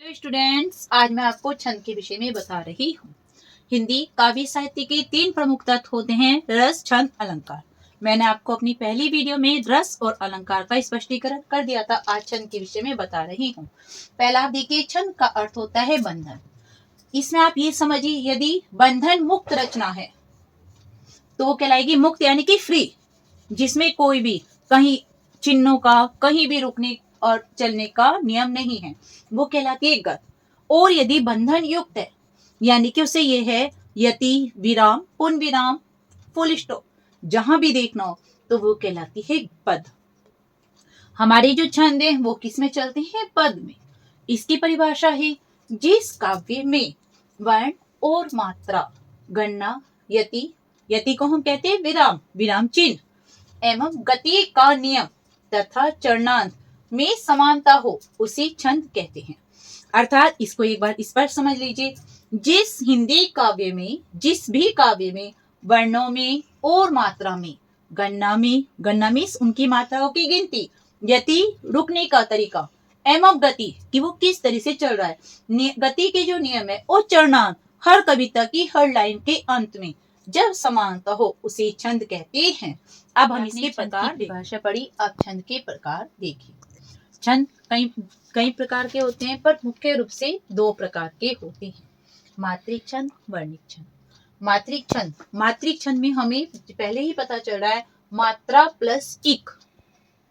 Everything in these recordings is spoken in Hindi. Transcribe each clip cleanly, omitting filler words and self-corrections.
हेलो स्टूडेंट्स, आज मैं आपको छंद के विषय में बता रही हूँ। हिंदी काव्य साहित्य के 3 प्रमुख तत्व होते हैं, रस, छंद, अलंकार। मैंने आपको अपनी पहली वीडियो में रस और अलंकार का स्पष्टीकरण कर दिया था। आज छंद के विषय में बता रही हूँ। पहला आप देखिए, छंद का अर्थ होता है बंधन। इसमें आप ये समझिए, यदि बंधन मुक्त रचना है तो वो कहलाएगी मुक्त, यानी कि फ्री, जिसमें कोई भी कहीं चिन्हों का कहीं भी रुकने और चलने का नियम नहीं है, वो कहलाती है गत। और यदि बंधन युक्त है, यानी कि उसे ये है यति विराम पूर्ण विराम फुल स्टॉप, जहां भी देखना हो, तो वो कहलाती है पद। हमारे जो छंद है वो किस में चलते हैं? पद में। इसकी परिभाषा है, जिस काव्य में वर्ण और मात्रा, गणना, यति, यति को हम कहते हैं विराम, विराम चिन्ह एवं गति का नियम तथा चरणांत में समानता हो, उसे छंद कहते हैं। अर्थात इसको एक बार इस पर समझ लीजिए, जिस हिंदी काव्य में, जिस भी काव्य में वर्णों में और मात्रा में, गणना में उनकी मात्राओं की गिनती, यति रुकने का तरीका एवं गति कि वो किस तरह से चल रहा है, गति के जो नियम है और चरणांत हर कविता की हर लाइन के अंत में जब समानता हो, उसे छंद कहते हैं। अब हम इसके प्रकार परिभाषा पढ़ी, अब छंद के प्रकार देखिए। छंद कई प्रकार के होते हैं, पर मुख्य रूप से 2 प्रकार के होते हैं, मात्रिक छंद, वर्णिक छंद। मात्रिक छंद में हमें पहले ही पता चल रहा है, मात्रा प्लस इक,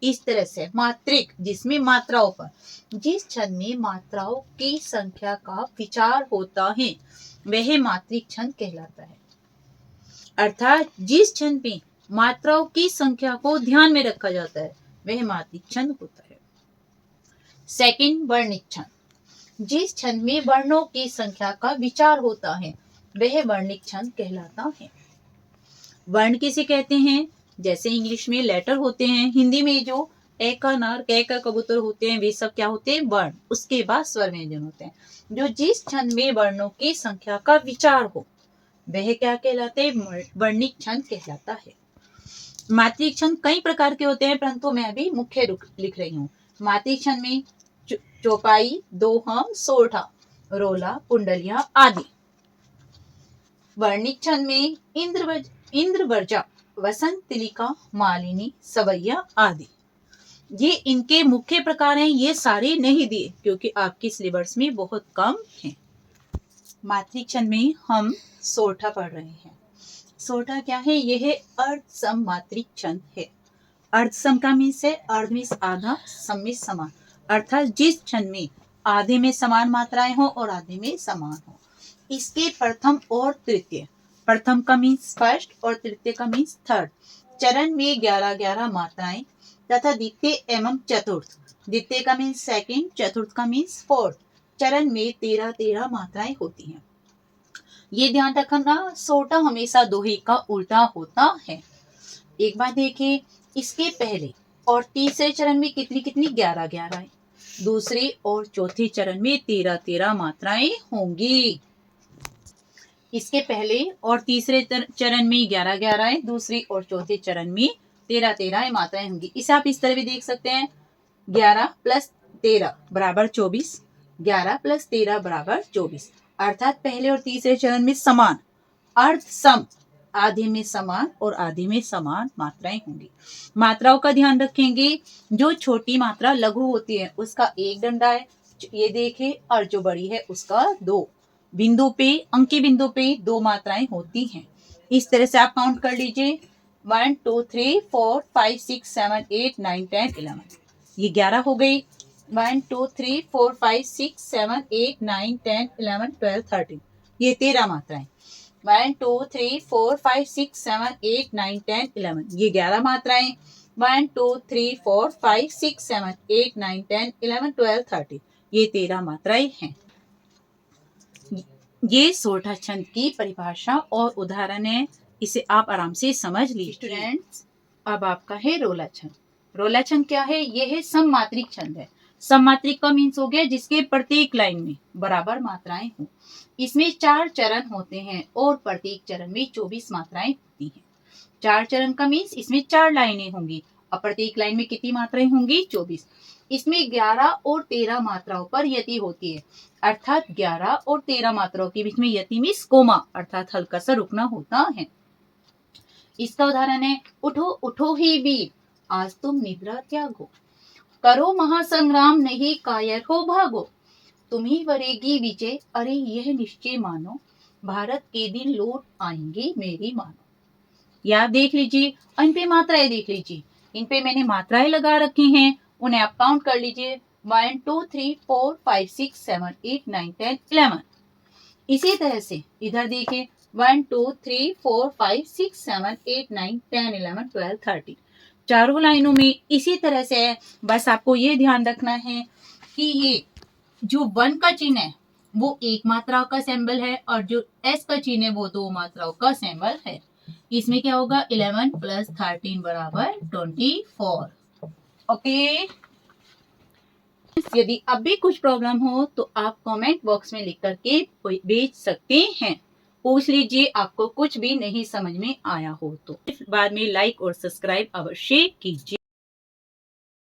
इस तरह से मात्रिक, जिसमें मात्राओं पर, जिस छंद में मात्राओं की संख्या का विचार होता है वह मात्रिक छंद कहलाता है। अर्थात जिस छंद में मात्राओं की संख्या को ध्यान में रखा जाता है वह मात्रिक छंद होता है। सेकंड, वर्णिक छंद, जिस छंद में वर्णों की संख्या का विचार होता है वह वर्णिक छंद कहलाता है। वर्ण किसे कहते हैं? जैसे इंग्लिश में लेटर होते हैं, हिंदी में जो ए का नर, क का कबूतर होते हैं, वे सब क्या होते हैं? वर्ण। उसके बाद स्वर व्यंजन होते हैं। जो जिस छंद में वर्णों की संख्या का विचार हो वह क्या कहलाते हैं? वर्णिक छंद कहलाता है। मात्रिक छंद कई प्रकार के होते हैं, परंतु मैं अभी मुख्य रूप लिख रही हूँ। मात्रिक छंद में चौपाई, दोहम, सोरठा, रोला, कुंडलियां आदि। वर्णिक छंद में इंद्रवर्जा, वसंत तिलिका, मालिनी, सवैया आदि। ये इनके मुख्य प्रकार हैं। ये सारे नहीं दिए क्योंकि आपके सिलेबस में बहुत कम हैं। मात्रिक छंद में हम सोरठा पढ़ रहे हैं। सोरठा क्या है? यह है अर्धसम मात्रिक छंद है। अर्धसम का मीन्स है, अर्ध मीन्स आधा, सम मीन्स समान। अर्थात जिस छंद में आधे में समान मात्राएं हो और आधे में समान हो। इसके प्रथम और तृतीय, प्रथम का मीन्स फर्स्ट और तृतीय का मीन्स थर्ड, चरण में 11-11 मात्राएं तथा द्वितीय एवं चतुर्थ, द्वितीय का मीन्स सेकंड, चतुर्थ का मीन्स फोर्थ, चरण में 13-13 मात्राएं होती हैं। ये ध्यान रखना, सोरठा हमेशा दोहे का उल्टा होता है। एक बात देखिए, इसके पहले और तीसरे चरण में कितनी कितनी? 11-11 है। दूसरे और चौथे चरण में 13-13 मात्राएं होंगी। इसके पहले और तीसरे चरण में 11-11 है, दूसरे और चौथे चरण में 13-13 मात्राएं होंगी। इसे आप इस तरह भी देख सकते हैं, 11 + 13 = 24, 11 + 13 = 24। अर्थात पहले और तीसरे चरण में समान, अर्ध सम, आधे में समान और आधे में समान मात्राएं होंगी। मात्राओं का ध्यान रखेंगे, जो छोटी मात्रा लघु होती है उसका 1 डंडा है, ये देखे, और जो बड़ी है उसका 2। बिंदु पे, अंकी बिंदु पे 2 मात्राएं होती हैं। इस तरह से आप काउंट कर लीजिए, 1 2 3 4 5 6 7 8 9 10 11। ये 11 हो गई। 1 2 3 4 5 6 7 8 9 10 11 12 13, ये 13 मात्राएं। 1 2 3 4 5 6 7 8 9 10 11, ये 11 मात्राएं। 1 2 3 4 5 6 7 8 9 10 11 12 13, ये 13 मात्राएं हैं। ये सोरठा छंद की परिभाषा और उदाहरण है, इसे आप आराम से समझ लीजिए। स्टूडेंट्स, अब आपका है रोला छंद। रोला छंद क्या है? यह है सममात्रिक छंद है। सममात्रिक का मीन्स हो गया जिसके प्रत्येक लाइन में बराबर मात्राएं हो। इसमें 4 चरण होते हैं और प्रत्येक चरण में 24 मात्राएं होती हैं। 4 चरण का मीन्स इसमें 4 लाइनें होंगी और प्रत्येक लाइन में कितनी मात्राएं होंगी? 24। इसमें 11 और 13 मात्राओं पर यति होती है, अर्थात 11 और 13 मात्राओं के बीच में यति मीन्स कोमा अर्थात हल्का सा रुकना होता है। इसका उदाहरण है, उठो उठो ही वीर, आज तुम निद्रा त्यागो, करो महासंग्राम नहीं कायर हो भागो, तुम्ही वरेगी विजय, अरे यह निश्चय मानो, भारत के दिन लौट आएंगे मेरी मानो। या आप देख लीजिए, इन पे मात्राएं देख लीजिए, इन पे मैंने मात्राएं लगा रखी हैं, उन्हें आप काउंट कर लीजिए, 1 2 3 4 5 6 7 8 9 10 11। इसी तरह से इधर देखिए, 1 2 3 4 5 6 7 8 9 10 11 12 13, चारों लाइनों में इसी तरह से है। बस आपको ये ध्यान रखना है कि ये जो 1 का चिन्ह है वो एक मात्रा का सिंबल है और जो S का चिन्ह है वो 2 मात्राओं का सिंबल है। इसमें क्या होगा, 11 + 13 = 24। ओके, यदि अब भी कुछ प्रॉब्लम हो तो आप कमेंट बॉक्स में लिख करके भेज सकते हैं, पूछ लीजिए आपको कुछ भी नहीं समझ में आया हो तो। बाद में लाइक और सब्सक्राइब अवश्य कीजिए।